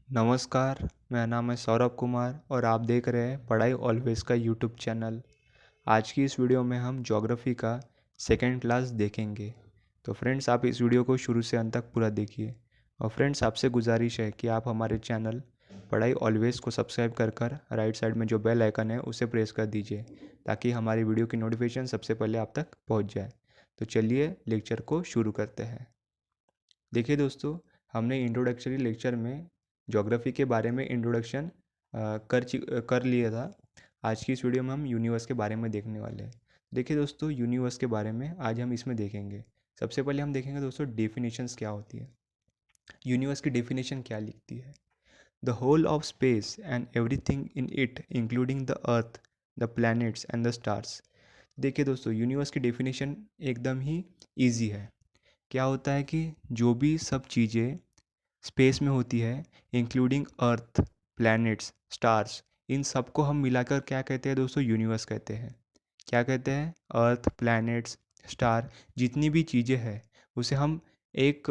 नमस्कार, मेरा नाम है सौरभ कुमार और आप देख रहे हैं पढ़ाई ऑलवेज का यूट्यूब चैनल। आज की इस वीडियो में हम ज्योग्राफी का सेकंड क्लास देखेंगे। तो फ्रेंड्स, आप इस वीडियो को शुरू से अंत तक पूरा देखिए। और फ्रेंड्स, आपसे गुजारिश है कि आप हमारे चैनल पढ़ाई ऑलवेज को सब्सक्राइब कर राइट साइड में जो बेल आइकन है उसे प्रेस कर दीजिए, ताकि हमारी वीडियो की नोटिफिकेशन सबसे पहले आप तक पहुंच जाए। तो चलिए लेक्चर को शुरू करते हैं। देखिए दोस्तों, हमने इंट्रोडक्टरी लेक्चर में ज्योग्राफी के बारे में इंट्रोडक्शन कर लिया था। आज की इस वीडियो में हम यूनिवर्स के बारे में देखने वाले हैं। देखिए दोस्तों, यूनिवर्स के बारे में आज हम इसमें देखेंगे। सबसे पहले हम देखेंगे दोस्तों डेफिनेशंस क्या होती है। यूनिवर्स की डेफिनेशन क्या लिखती है? The whole of space and everything in it including the earth, the planets and the stars. देखिए दोस्तों, यूनिवर्स की डेफिनेशन एकदम ही ईजी है। क्या होता है कि जो भी सब चीज़ें स्पेस में होती है, इंक्लूडिंग अर्थ, प्लैनेट्स, स्टार्स, इन सबको हम मिलाकर क्या कहते हैं दोस्तों? यूनिवर्स कहते हैं। क्या कहते हैं? अर्थ, प्लैनेट्स, स्टार, जितनी भी चीज़ें हैं उसे हम एक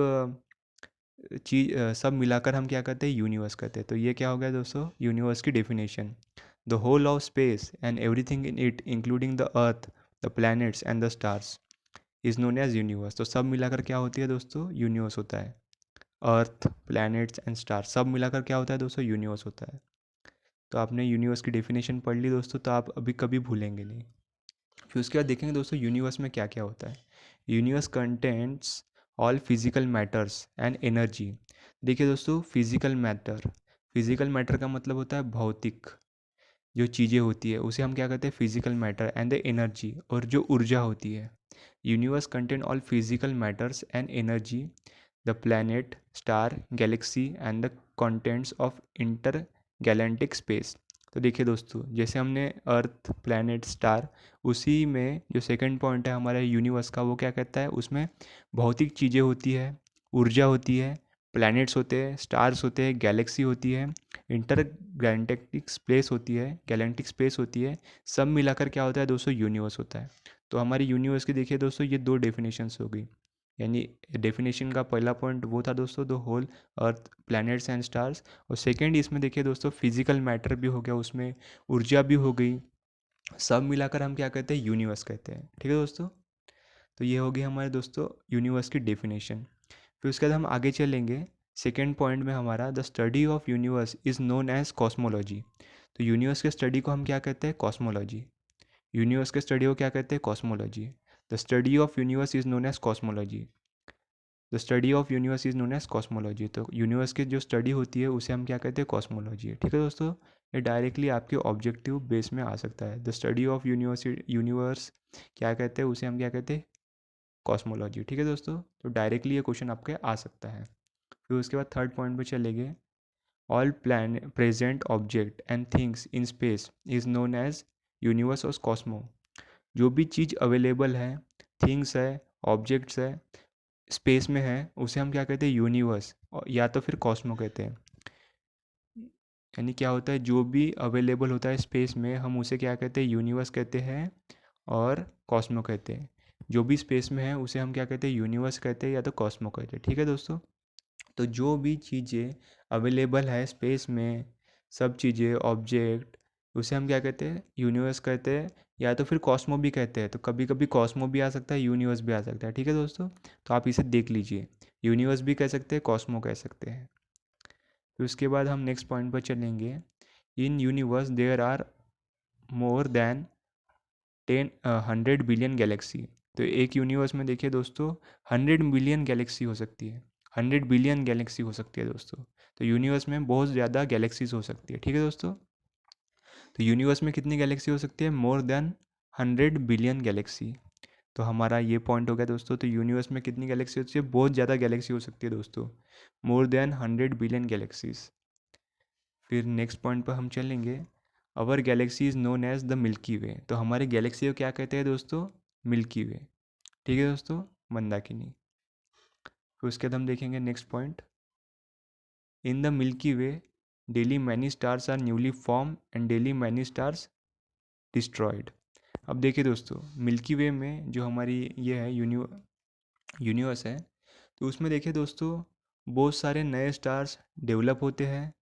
चीज सब मिलाकर हम क्या कहते हैं? यूनिवर्स कहते हैं। तो ये क्या हो गया दोस्तों? यूनिवर्स की definition. The whole of space and everything in it including the earth, the planets and the stars is known as universe. तो सब मिलाकर क्या होती है दोस्तों? यूनिवर्स होता है। अर्थ, प्लैनेट्स एंड स्टार सब मिलाकर क्या होता है दोस्तों? यूनिवर्स होता है। तो आपने यूनिवर्स की डेफिनेशन पढ़ ली दोस्तों, तो आप अभी कभी भूलेंगे नहीं। फिर उसके बाद देखेंगे दोस्तों यूनिवर्स में क्या क्या होता है। Universe contents all physical matters and energy. देखिए दोस्तों, फिजिकल मैटर का मतलब होता है भौतिक जो चीज़ें होती है उसे हम क्या कहते हैं? Physical matter and the energy, और जो ऊर्जा होती है। Universe contain all physical matters and energy, the planet, star, galaxy and the contents of intergalactic space. तो देखिए दोस्तों, जैसे हमने अर्थ, प्लैनेट, स्टार, उसी में जो सेकंड पॉइंट है हमारे यूनिवर्स का, वो क्या कहता है? उसमें भौतिक चीज़ें होती है, ऊर्जा होती है, प्लैनेट्स होते हैं, स्टार्स होते हैं, गैलेक्सी होती है, इंटर गैलेंटिक स्पेस होती है, गैलेंटिक स्पेस होती है। सब मिलाकर क्या होता है दोस्तों? यूनिवर्स होता है। तो हमारी यूनिवर्स की देखिए दोस्तों, ये दो डेफिनेशंस हो गई। यानी डेफिनेशन का पहला पॉइंट वो था दोस्तों, the whole earth, planets and stars. और सेकंड इसमें देखिए दोस्तों, फिजिकल मैटर भी हो गया, उसमें ऊर्जा भी हो गई। सब मिलाकर हम क्या कहते हैं? यूनिवर्स कहते हैं। ठीक है दोस्तों। तो ये हो गई हमारे दोस्तों यूनिवर्स की डेफिनेशन। फिर उसके बाद हम आगे चलेंगे। सेकेंड पॉइंट में हमारा, the study of universe is known as cosmology. तो यूनिवर्स के स्टडी को हम क्या कहते हैं? कॉस्मोलॉजी। यूनिवर्स के स्टडी को क्या कहते हैं? Cosmology. The study of universe is known as cosmology. The study of universe is known as cosmology. तो यूनिवर्स की जो स्टडी होती है उसे हम क्या कहते हैं? कॉस्मोलॉजी। ठीक है दोस्तों। ये डायरेक्टली आपके ऑब्जेक्टिव बेस में आ सकता है। द स्टडी ऑफ यूनिवर्स क्या कहते हैं? उसे हम क्या कहते हैं? कॉस्मोलॉजी। ठीक है दोस्तों। तो डायरेक्टली ये क्वेश्चन आपके आ सकता है। फिर उसके बाद थर्ड पॉइंट पे चलेंगे। All plan present object and things in space is known as universe और कॉस्मो। जो भी चीज़ अवेलेबल है, थिंग्स है, ऑब्जेक्ट्स है, स्पेस में है, उसे हम क्या कहते हैं? यूनिवर्स, या तो फिर कॉस्मो कहते हैं। यानी क्या होता है? जो भी अवेलेबल होता है स्पेस में, हम उसे क्या कहते हैं? यूनिवर्स कहते हैं और कॉस्मो कहते हैं। जो भी स्पेस में है उसे हम क्या कहते हैं? यूनिवर्स कहते हैं या तो कॉस्मो कहते हैं। ठीक है दोस्तों। तो जो भी चीज़ें अवेलेबल है स्पेस में, सब चीज़ें, ऑब्जेक्ट, उसे हम क्या कहते हैं? यूनिवर्स कहते हैं या तो फिर कॉस्मो भी कहते हैं। तो कभी कभी कॉस्मो भी आ सकता है, यूनिवर्स भी आ सकता है। ठीक है दोस्तों। तो आप इसे देख लीजिए, यूनिवर्स भी कह सकते हैं, कॉस्मो कह सकते हैं। फिर उसके बाद हम नेक्स्ट पॉइंट पर चलेंगे। In universe there are more than 100 billion galaxy. तो एक यूनिवर्स में देखिए दोस्तों, 100 बिलियन गैलेक्सी हो सकती है। 100 बिलियन गैलेक्सी हो सकती है दोस्तों। तो यूनिवर्स में बहुत ज़्यादा गैलेक्सीज हो सकती है। ठीक है दोस्तों। तो यूनिवर्स में कितनी गैलेक्सी हो सकती है? मोर देन 100 बिलियन गैलेक्सी। तो हमारा ये पॉइंट हो गया दोस्तों। तो यूनिवर्स में कितनी गैलेक्सी होती है? बहुत ज़्यादा गैलेक्सी हो सकती है दोस्तों, मोर देन 100 बिलियन गैलेक्सीज। फिर नेक्स्ट पॉइंट पर हम चलेंगे। Our galaxy is known as the Milky Way. तो हमारे गैलेक्सी को क्या कहते हैं दोस्तों? Milky Way. ठीक है दोस्तों, मंदाकिनी। फिर उसके बाद हम देखेंगे next point. In the Milky Way daily many stars are newly form and daily many stars destroyed. अब देखिए दोस्तों, मिल्की वे में जो हमारी ये है यूनिवर्स है, तो उसमें देखिए दोस्तों, बहुत सारे नए स्टार्स डेवलप होते हैं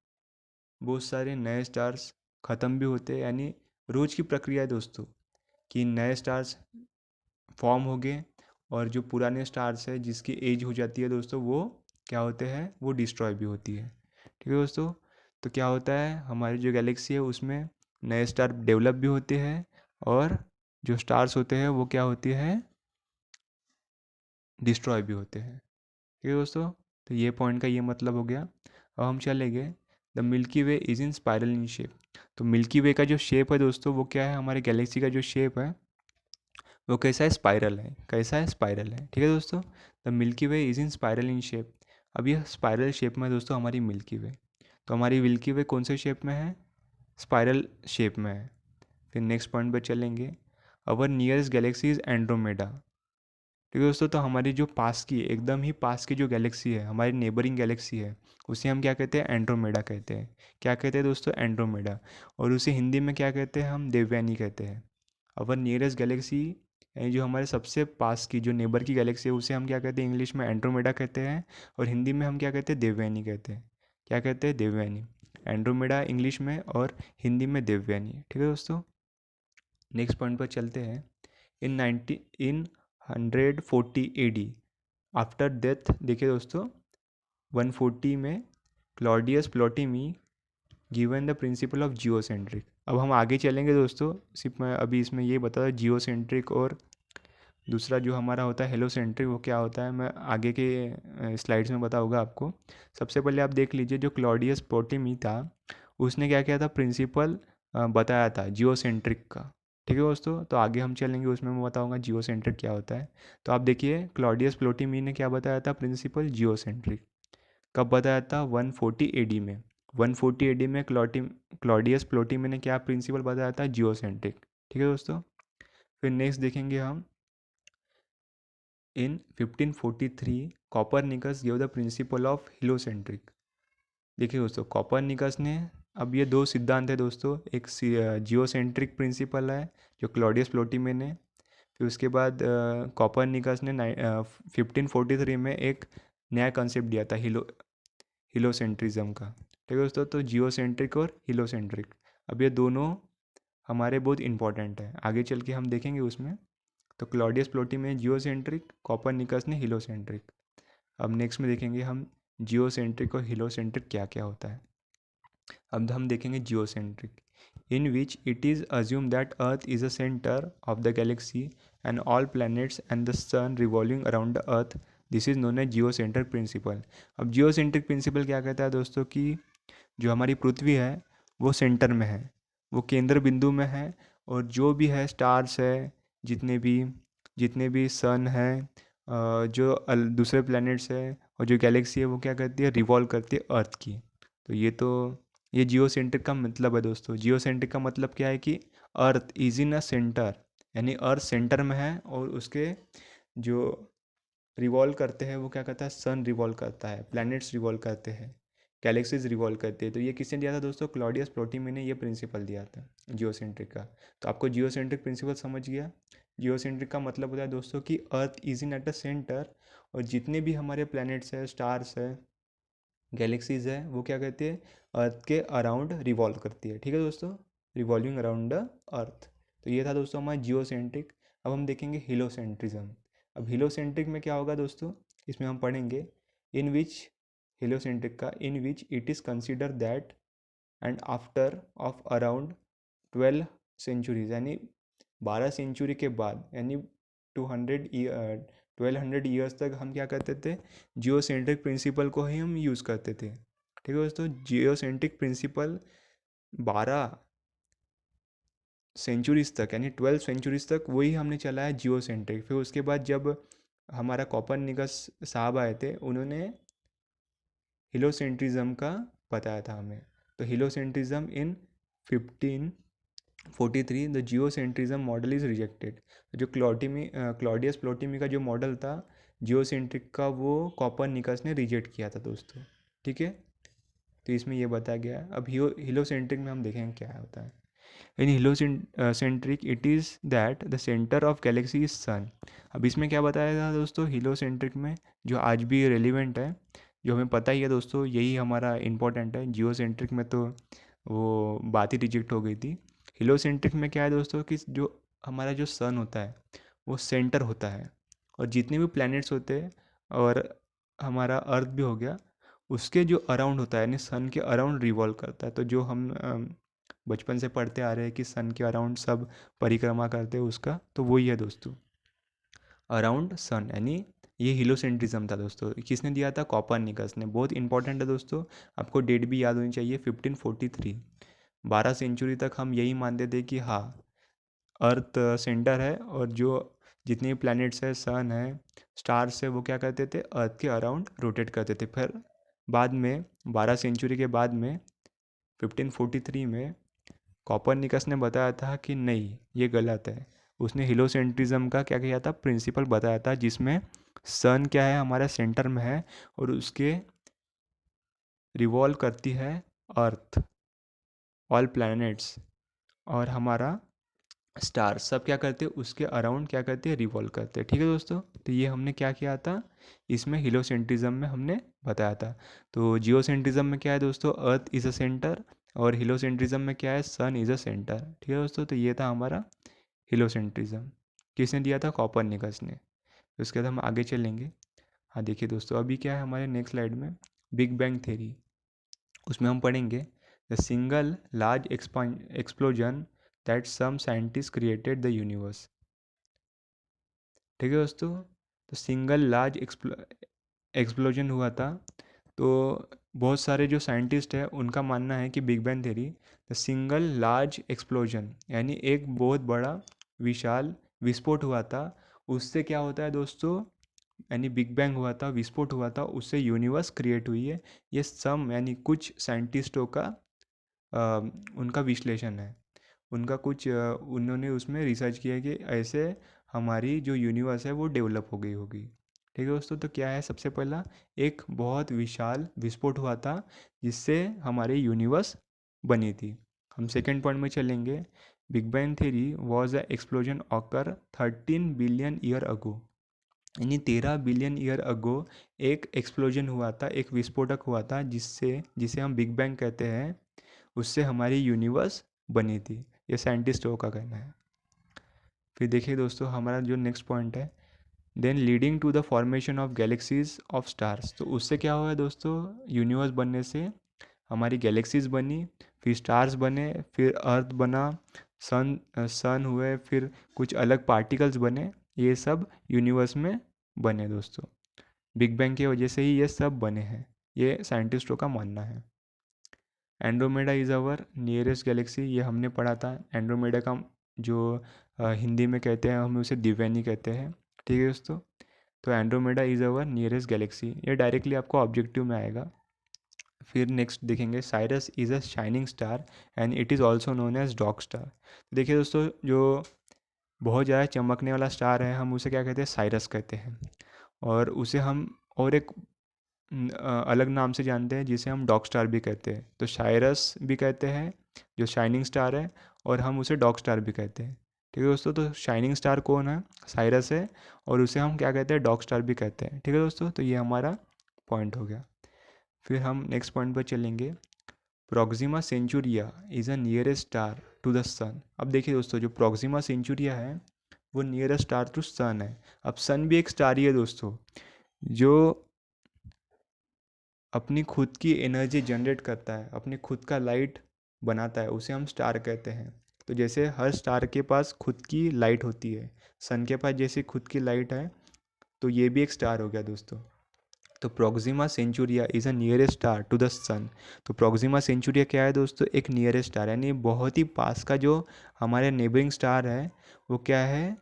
बहुत सारे नए स्टार्स ख़त्म भी होते हैं, यानी रोज़ की प्रक्रिया है दोस्तों कि नए स्टार्स फॉर्म हो गए और जो पुराने स्टार्स है जिसकी एज हो जाती है दोस्तों वो क्या होते हैं, वो डिस्ट्रॉय भी होती है। ठीक है दोस्तों, तो क्या होता है हमारी जो गैलेक्सी है उसमें नए स्टार डेवलप भी होते हैं और जो स्टार्स होते हैं वो क्या होती है, डिस्ट्रॉय भी होते हैं। ठीक है दोस्तों, तो ये पॉइंट का ये मतलब हो गया। अब हम चलेंगे, the Milky way is in spiral in shape. तो मिल्की वे का जो शेप है दोस्तों वो क्या है, हमारे गैलेक्सी का जो शेप है वो कैसा है, स्पाइरल है। कैसा है, स्पाइरल है। ठीक है दोस्तों, the Milky way is in spiral in shape. अब यह स्पाइरल शेप में है दोस्तों हमारी मिल्की वे। तो हमारी मिल्की वे कौन से शेप में है, स्पाइरल शेप में है। फिर नेक्स्ट पॉइंट पर चलेंगे, अवर नियरेस्ट गैलेक्सी इज़ एंड्रोमेडा। ठीक है दोस्तों, तो हमारी जो पास की एकदम ही पास की जो गैलेक्सी है, हमारी नेबरिंग गैलेक्सी है, उसे हम क्या कहते हैं, एंड्रोमेडा कहते हैं। क्या कहते हैं दोस्तों, एंड्रोमेडा। और उसे हिंदी में क्या कहते हैं, हम देवयानी कहते हैं। अवर नियरेस्ट गैलेक्सी यानी जो हमारे सबसे पास की जो नेबर की गैलेक्सी है उसे हम क्या कहते हैं, इंग्लिश में एंड्रोमेडा कहते हैं और हिंदी में हम क्या कहते हैं, देवयानी कहते हैं। क्या कहते हैं, देवयानी। एंड्रोमेडा इंग्लिश में और हिंदी में देवयानी। ठीक है दोस्तों, नेक्स्ट पॉइंट पर चलते हैं। इन 140 AD आफ्टर डेथ, देखिए दोस्तों 140 में Claudius Ptolemy given the principle of geocentric. अब हम आगे चलेंगे दोस्तों, सिर्फ मैं अभी इसमें ये बता दूं जियोसेंट्रिक और दूसरा जो हमारा होता है हेलोसेंट्रिक वो क्या होता है, मैं आगे के स्लाइड्स में बताऊंगा आपको। सबसे पहले आप देख लीजिए, जो क्लॉडियस प्लोटिमी था उसने क्या किया था, प्रिंसिपल बताया था जियोसेंट्रिक का। ठीक है दोस्तों, तो आगे हम चलेंगे उसमें मैं बताऊंगा जियोसेंट्रिक क्या होता है। तो आप देखिए क्लॉडियस प्लोटिमी ने क्या बताया था, प्रिंसिपल जियोसेंट्रिक। कब बताया था, 140 AD में। 140 AD में क्लॉडियस प्लोटिमी ने क्या प्रिंसिपल बताया था, जियोसेंट्रिक। ठीक है दोस्तों, फिर नेक्स्ट देखेंगे हम, in 1543 Copernicus give the principle of heliocentric. देखिए दोस्तों कॉपरनिकस ने, अब ये दो सिद्धांत है दोस्तों, एक जियोसेंट्रिक प्रिंसिपल है जो क्लॉडियस प्लोटिमी ने, फिर उसके बाद कॉपरनिकस ने 1543 में एक नया कॉन्सेप्ट दिया था हिलोसेंट्रिज्म का। ठीक है दोस्तों, तो जियोसेंट्रिक और हिलोसेंट्रिक, अब ये दोनों हमारे बहुत इंपॉर्टेंट है, आगे चल के हम देखेंगे उसमें। तो क्लॉडियस प्लोटिमी ने जियोसेंट्रिक, कॉपरनिकस ने हिलोसेंट्रिक। अब नेक्स्ट में देखेंगे हम जियोसेंट्रिक और हिलोसेंट्रिक क्या क्या होता है। अब हम देखेंगे geocentric, in which it is assume that earth is a centre of the galaxy and all planets and the sun revolving around the earth, this is known as geocentric principle. अब geocentric principle क्या कहता है दोस्तों कि जो हमारी पृथ्वी है वो सेंटर में है, वो केंद्र बिंदु में है, और जो भी है स्टार्स है, जितने भी सन है, जो दूसरे प्लैनेट्स है और जो गैलेक्सी है वो क्या करती है, रिवॉल्व करती है अर्थ की। तो ये जियोसेंट्रिक का मतलब है दोस्तों। जियोसेंट्रिक का मतलब क्या है कि earth is in a centre, यानी अर्थ सेंटर में है और उसके जो रिवॉल्व करते हैं वो क्या करता है, सन रिवॉल्व करता है, प्लैनेट्स रिवॉल्व करते हैं, गैलेक्सीज रिवॉल्व करते हैं। तो ये किसने दिया था दोस्तों, क्लॉडियस प्लोटिमी ने ये प्रिंसिपल दिया था जियोसेंट्रिक का। तो आपको जियोसेंट्रिक प्रिंसिपल समझ गया। जियोसेंट्रिक का मतलब होता है दोस्तों कि earth is in at the centre, और जितने भी हमारे प्लैनेट्स है, स्टार्स है, गैलेक्सीज है, वो क्या करती है, अर्थ के अराउंड रिवॉल्व करती है। ठीक है दोस्तों, रिवॉल्विंग अराउंड द अर्थ। तो ये था दोस्तों हमारा जियोसेंट्रिक। अब हम देखेंगे हिलोसेंट्रिज्म। अब हिलोसेंट्रिक में क्या होगा दोस्तों, इसमें हम पढ़ेंगे इन विच, हिलोसेंट्रिक का, in which it is consider that and after of around 12 centuries, यानी 12 सेंचुरी के बाद, यानी 1200 ईयर्स तक हम क्या करते थे, जियोसेंट्रिक प्रिंसिपल को ही हम यूज़ करते थे। ठीक है दोस्तों, जियोसेंट्रिक प्रिंसिपल 12 सेंचुरीज तक, यानी 12 सेंचुरीज तक वही हमने चला है जियोसेंट्रिक। फिर उसके बाद जब हमारा कॉपरनिकस साहब आए थे, उन्होंने हिलोसेंट्रिज्म का बताया था हमें। तो हिलोसेंट्रिज्म इन 1543 द जियोसेंट्रिज्म मॉडल इज़ रिजेक्टेड। जो क्लॉडियस प्लोटिमी का जो मॉडल था जियोसेंट्रिक का, वो कॉपरनिकस ने रिजेक्ट किया था दोस्तों। ठीक है, तो इसमें ये बताया गया है। अब हिलोसेंट्रिक में हम देखेंगे क्या होता है। In heliocentric it is that the centre of galaxy is sun. अब इसमें क्या बताया था दोस्तों, हिलोसेंट्रिक में जो आज भी रेलिवेंट है, जो हमें पता ही है दोस्तों, यही हमारा इम्पोर्टेंट है। जियोसेंट्रिक में तो वो बात ही रिजेक्ट हो गई थी। हीलियोसेंट्रिक में क्या है दोस्तों कि जो हमारा जो सन होता है वो सेंटर होता है, और जितने भी प्लैनेट्स होते हैं और हमारा अर्थ भी हो गया, उसके जो अराउंड होता है, यानी सन के अराउंड रिवॉल्व करता है। तो जो हम बचपन से पढ़ते आ रहे हैं कि सन के अराउंड सब परिक्रमा करते हैं उसका, तो वही है दोस्तों, अराउंड सन, यानी ये हीलियोसेंट्रिज्म था दोस्तों। किसने दिया था? कॉपरनिकस ने। बहुत इंपॉर्टेंट है दोस्तों, आपको डेट भी याद होनी चाहिए, 1543। 12 सेंचुरी तक हम यही मानते थे कि हाँ, अर्थ सेंटर है और जो जितने भी प्लैनेट्स है, सन है, स्टार्स है, वो क्या करते थे? अर्थ के अराउंड रोटेट करते थे। फिर बाद में 12 सेंचुरी के बाद में 1543 में कॉपरनिकस ने बताया था कि नहीं, ये गलत है। उसने हीलियोसेंट्रिज्म का क्या किया था? प्रिंसिपल बताया था, जिसमें सन क्या है, हमारा सेंटर में है और उसके रिवॉल्व करती है अर्थ, ऑल प्लैनेट्स, और हमारा स्टार सब क्या करते हैं? उसके अराउंड क्या करते हैं? रिवॉल्व करते हैं। ठीक है दोस्तों, तो ये हमने क्या किया था, इसमें हीलियोसेंट्रिज्म में हमने बताया था। तो जियोसेंट्रिज्म में क्या है दोस्तों? अर्थ इज़ अ सेंटर, और हीलियोसेंट्रिज्म में क्या है? सन इज़ अ सेंटर। ठीक है दोस्तों, तो ये था हमारा हीलियोसेंट्रिज्म। किसने दिया था? कॉपरनिकस ने। तो उसके बाद हम आगे चलेंगे। हाँ देखिए दोस्तों, अभी क्या है हमारे नेक्स्ट स्लाइड में, बिग बैंग थ्योरी। उसमें हम पढ़ेंगे the single large explosion that some scientist created the universe. ठीक है दोस्तों, तो सिंगल लार्ज एक्सप्लोजन हुआ था। तो बहुत सारे जो साइंटिस्ट हैं उनका मानना है कि big bang theory, the single large explosion, यानी एक बहुत बड़ा विशाल विस्फोट हुआ था। उससे क्या होता है दोस्तों, यानी बिग बैंग हुआ था, विस्फोट हुआ था, उससे यूनिवर्स क्रिएट हुई है। ये सम यानी कुछ साइंटिस्टों का उनका विश्लेषण है। उनका कुछ उन्होंने उसमें रिसर्च किया कि ऐसे हमारी जो यूनिवर्स है वो डेवलप हो गई होगी। ठीक है दोस्तों, तो क्या है, सबसे पहला एक बहुत विशाल विस्फोट हुआ था जिससे हमारी यूनिवर्स बनी थी। हम सेकेंड पॉइंट में चलेंगे। Big bang theory was a explosion occur 13 billion year ago, यानी 13 बिलियन ईयर अगो एक एक्सप्लोजन हुआ था, एक विस्फोटक हुआ था, जिससे जिसे हम बिग बैंग कहते हैं, उससे हमारी यूनिवर्स बनी थी। ये साइंटिस्टों का कहना है। फिर देखिए दोस्तों, हमारा जो नेक्स्ट पॉइंट है, then leading to the formation of galaxies of stars. तो उससे क्या हुआ है दोस्तों, यूनिवर्स बनने से हमारी गैलेक्सीज बनी, फिर स्टार्स बने, फिर अर्थ बना, सन हुए, फिर कुछ अलग पार्टिकल्स बने। ये सब यूनिवर्स में बने दोस्तों, बिग बैंग की वजह से ही ये सब बने हैं, ये साइंटिस्टों का मानना है। Andromeda is our nearest galaxy, ये हमने पढ़ा था। एंड्रोमेडा का जो हिंदी में कहते हैं, हम उसे दिव्यानी कहते हैं। ठीक है दोस्तों, तो Andromeda is our nearest galaxy, ये डायरेक्टली आपको ऑब्जेक्टिव में आएगा। फिर नेक्स्ट देखेंगे, Sirius is a shining star and it is also known as dog star. देखिए दोस्तों, जो बहुत ज़्यादा चमकने वाला स्टार है, हम उसे क्या कहते हैं? साइरस कहते हैं। और उसे हम और एक अलग नाम से जानते हैं, जिसे हम डॉग स्टार भी कहते हैं। तो साइरस भी कहते हैं जो शाइनिंग स्टार है, और हम उसे डॉग स्टार भी कहते हैं। ठीक है दोस्तों, तो शाइनिंग स्टार कौन है? साइरस है, और उसे हम क्या कहते हैं? डॉग स्टार भी कहते हैं। ठीक है दोस्तों, तो ये हमारा पॉइंट हो गया। फिर हम नेक्स्ट पॉइंट पर चलेंगे। Proxima Centauri is a nearest star to the sun. अब देखिए दोस्तों, जो प्रोक्सिमा सेंचुरिया है वो नियरेस्ट स्टार टू सन है। अब सन भी एक स्टार ही है दोस्तों, जो अपनी खुद की एनर्जी जनरेट करता है, अपनी खुद का लाइट बनाता है, उसे हम स्टार कहते हैं। तो जैसे हर स्टार के पास खुद की लाइट होती है, सन के पास जैसे खुद की लाइट है, तो ये भी एक स्टार हो गया दोस्तों। तो Proxima Centauri is a nearest star to the sun. तो प्रोक्सिमा सेंचुरिया क्या है दोस्तों? एक नियरेस्ट स्टार, यानी बहुत ही पास का जो हमारे नेबरिंग स्टार है, वो क्या है?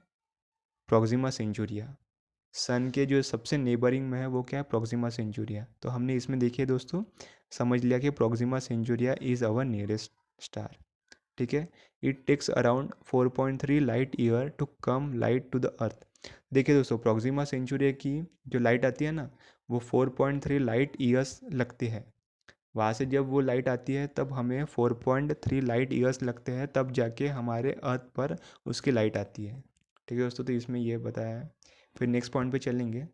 प्रोक्सिमा सेंचुरिया। सन के जो सबसे नेबरिंग में है वो क्या है? Proxima Centauri. तो हमने इसमें देखिए दोस्तों, समझ लिया कि Proxima Centauri is our nearest star. ठीक है, it takes around 4.3 light year to come light to the earth. देखिए दोस्तों, प्रोक्सिमा सेंचुरिया की जो लाइट आती है ना, वो 4.3 लाइट ईयर्स लगती है। वहाँ से जब वो लाइट आती है तब हमें 4.3 लाइट ईयर्स लगते हैं, तब जाके हमारे अर्थ पर उसकी लाइट आती है। ठीक है दोस्तों, तो इसमें ये बताया है। फिर नेक्स्ट पॉइंट पे चलेंगे।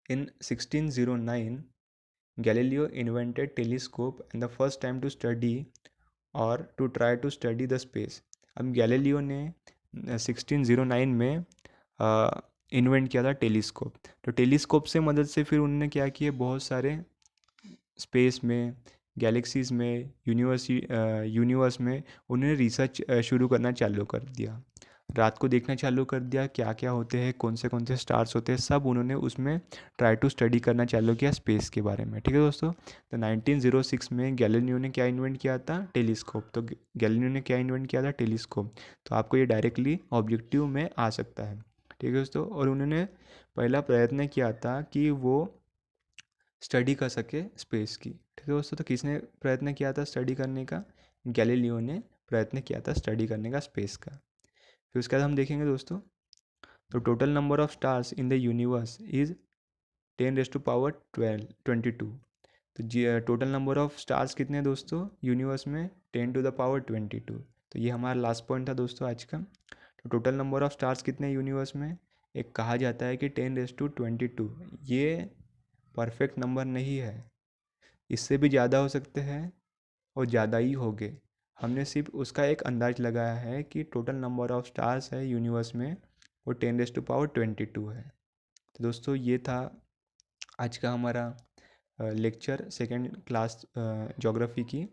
In 1609 Galileo invented telescope and the first time to study और to try to study the space. अब गैलीलियो ने 1609 में इन्वेंट किया था टेलीस्कोप। तो टेलीस्कोप से मदद से फिर उन्होंने क्या किया, बहुत सारे स्पेस में, गैलेक्सीज़ में, यूनिवर्स में उन्होंने रिसर्च शुरू करना चालू कर दिया। रात को देखना चालू कर दिया क्या क्या होते हैं, कौन से स्टार्स होते हैं, सब उन्होंने उसमें ट्राई टू स्टडी करना चालू किया स्पेस के बारे में। ठीक है दोस्तों। तो 1906 में गैलीलियो ने क्या इन्वेंट किया था, टेलीस्कोप। तो गैलीलियो ने क्या इन्वेंट किया था, टेलीस्कोप। तो आपको ये डायरेक्टली ऑब्जेक्टिव में आ सकता है। ठीक है दोस्तों। और उन्होंने पहला प्रयत्न किया था कि वो स्टडी कर सके स्पेस की। ठीक है दोस्तों। तो किसने प्रयत्न किया था स्टडी करने का, गैलीलियो ने प्रयत्न किया था स्टडी करने का स्पेस का। फिर उसके बाद हम देखेंगे दोस्तों, तो total number of stars in the universe is 10⁻12 22। तो टोटल नंबर ऑफ स्टार्स कितने हैं दोस्तों यूनिवर्स में, 10⁻22। तो ये हमारा लास्ट पॉइंट था दोस्तों आज का। तो टोटल नंबर ऑफ स्टार्स कितने हैं यूनिवर्स में, एक कहा जाता है कि 10⁻22। ये परफेक्ट नंबर नहीं है, इससे भी ज़्यादा हो सकते हैं और ज़्यादा ही होंगे। हमने सिर्फ उसका एक अंदाज लगाया है कि टोटल नंबर ऑफ स्टार्स है यूनिवर्स में वो 10⁻22 है। तो दोस्तों ये था आज का हमारा लेक्चर सेकेंड क्लास ज्योग्राफी की।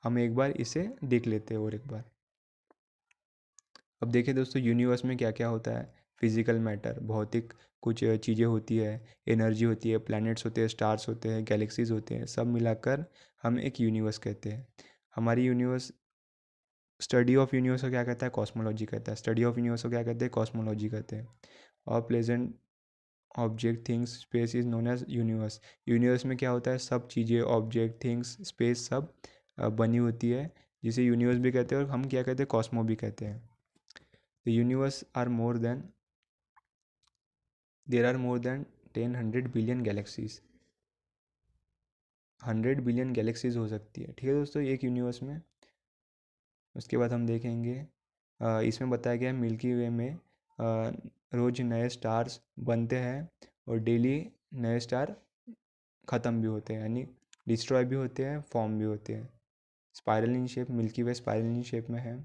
हम एक बार इसे देख लेते हैं और एक बार। अब देखिए दोस्तों, यूनिवर्स में क्या क्या होता है। फिजिकल मैटर, भौतिक कुछ चीज़ें होती है, एनर्जी होती है, प्लैनेट्स होते हैं, स्टार्स होते हैं, गैलेक्सीज होते हैं, सब मिलाकर हम एक यूनिवर्स कहते हैं। हमारी यूनिवर्स, स्टडी ऑफ यूनिवर्स को क्या कहता है, कॉस्मोलॉजी कहता है। स्टडी ऑफ यूनिवर्स को क्या कहते हैं, कॉस्मोलॉजी कहते हैं। और pleasant object things space is known as universe. Universe में क्या होता है, सब चीज़ें, ऑब्जेक्ट थिंग्स स्पेस सब बनी होती है, जिसे यूनिवर्स भी कहते हैं और हम क्या कहते हैं, कॉस्मो भी कहते हैं। The universe are more than there are more than 10 billion galaxies। 100 billion galaxies हो सकती है। ठीक है दोस्तों, एक यूनिवर्स में। उसके बाद हम देखेंगे, इसमें बताया गया है मिल्की वे में रोज़ नए स्टार्स बनते हैं और डेली नए स्टार ख़त्म भी होते हैं, यानी डिस्ट्रॉय भी होते हैं, फॉर्म भी होते हैं। Spiral in shape, milky way spiral in shape में है।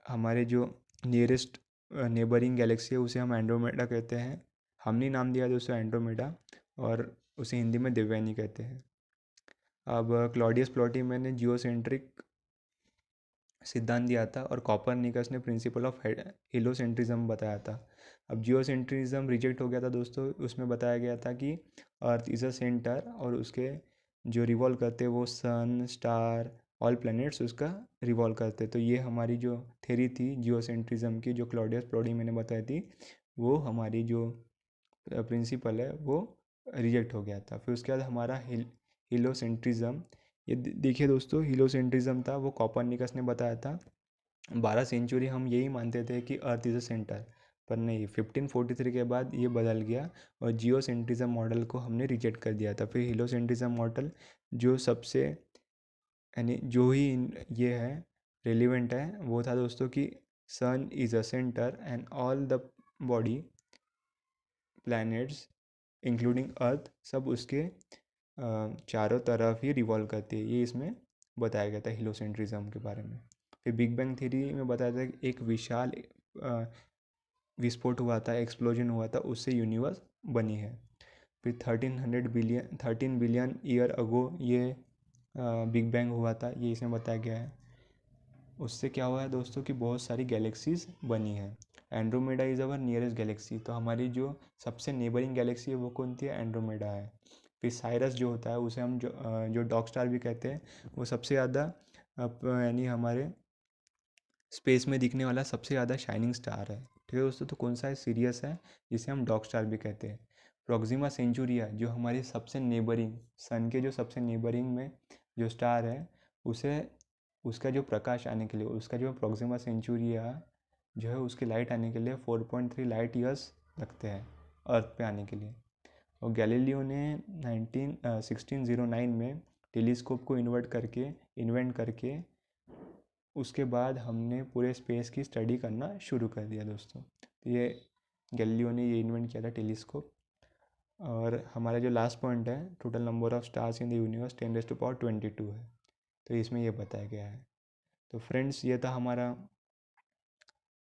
हमारे जो नियरेस्ट नेबरिंग गैलेक्सी है उसे हम एंड्रोमेडा कहते हैं। हमने नाम दिया दोस्तों एंड्रोमेडा, और उसे हिंदी में देवयानी कहते हैं। अब क्लॉडियस प्लॉटी मैंने जियोसेंट्रिक सिद्धांत दिया था और कॉपरनिकस ने प्रिंसिपल ऑफ हेलोसेंट्रिज्म बताया था। अब जियोसेंट्रिज्म रिजेक्ट हो गया था दोस्तों, उसमें बताया गया था कि अर्थ इज़ अ सेंटर और उसके जो रिवॉल्व करते वो सन, स्टार, ऑल प्लैनेट्स उसका रिवॉल्व करते। तो ये हमारी जो थ्योरी थी जियोसेंट्रिज्म की, जो क्लॉडियस प्लॉटी मैंने बताई थी, वो हमारी जो प्रिंसिपल है वो रिजेक्ट हो गया था। फिर उसके बाद हमारा हीलोसेंट्रिज्म, ये देखिए दोस्तों, हीलोसेंट्रिज्म था वो कॉपरनिकस ने बताया था। 12 सेंचुरी हम यही मानते थे कि अर्थ इज़ अ सेंटर, पर नहीं, 1543 के बाद ये बदल गया और जियोसेंट्रिज्म मॉडल को हमने रिजेक्ट कर दिया था। फिर हीलोसेंट्रिज्म मॉडल जो सबसे, यानी जो ही ये है रेलिवेंट है, वो था दोस्तों कि sun is a centre and all the body planets including earth सब उसके चारों तरफ ही रिवॉल्व करती है। ये इसमें बताया गया था हीलोसेंट्रिज्म के बारे में। फिर बिग बैंग थ्योरी में बताया था कि एक विशाल विस्फोट हुआ था, एक्सप्लोजन हुआ था, उससे यूनिवर्स बनी है। फिर 13 बिलियन ईयर अगो ये बिग बैंग हुआ था, ये इसमें बताया गया है। उससे क्या हुआ है दोस्तों कि बहुत सारी गैलेक्सीज बनी है। Andromeda is our nearest Galaxy. तो हमारी जो सबसे नेबरिंग गैलेक्सी है वो कौन सी है, एंड्रोमेडा है। फिर साइरस जो होता है उसे हम जो डॉग स्टार भी कहते हैं, वो सबसे ज़्यादा यानी हमारे स्पेस में दिखने वाला सबसे ज़्यादा शाइनिंग स्टार है। ठीक है दोस्तों। तो कौन सा है, सीरियस है, जिसे हम डॉग स्टार भी कहते हैं। प्रोक्सिमा सेंचुरिया जो हमारी सबसे नेबरिंग, सन के जो सबसे नेबरिंग में जो स्टार है, उसे उसका जो प्रकाश आने के लिए, उसका जो प्रोक्सिमा सेंचुरिया जो है उसकी लाइट आने के लिए 4.3 लाइट ईयर्स लगते हैं अर्थ पे आने के लिए। और गैलीलियो ने 1609 में टेलीस्कोप को इन्वेंट करके उसके बाद हमने पूरे स्पेस की स्टडी करना शुरू कर दिया दोस्तों। तो ये गैलीलियो ने ये इन्वेंट किया था टेलीस्कोप। और हमारा जो लास्ट पॉइंट है, total number of stars in the universe 10⁻22 है, तो इसमें ये बताया गया है। तो फ्रेंड्स ये था हमारा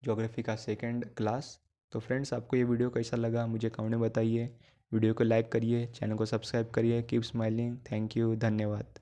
ज्योग्राफी का सेकंड क्लास। तो फ्रेंड्स आपको ये वीडियो कैसा लगा मुझे कमेंट में बताइए। वीडियो को लाइक करिए, चैनल को सब्सक्राइब करिए। Keep smiling. थैंक यू, धन्यवाद।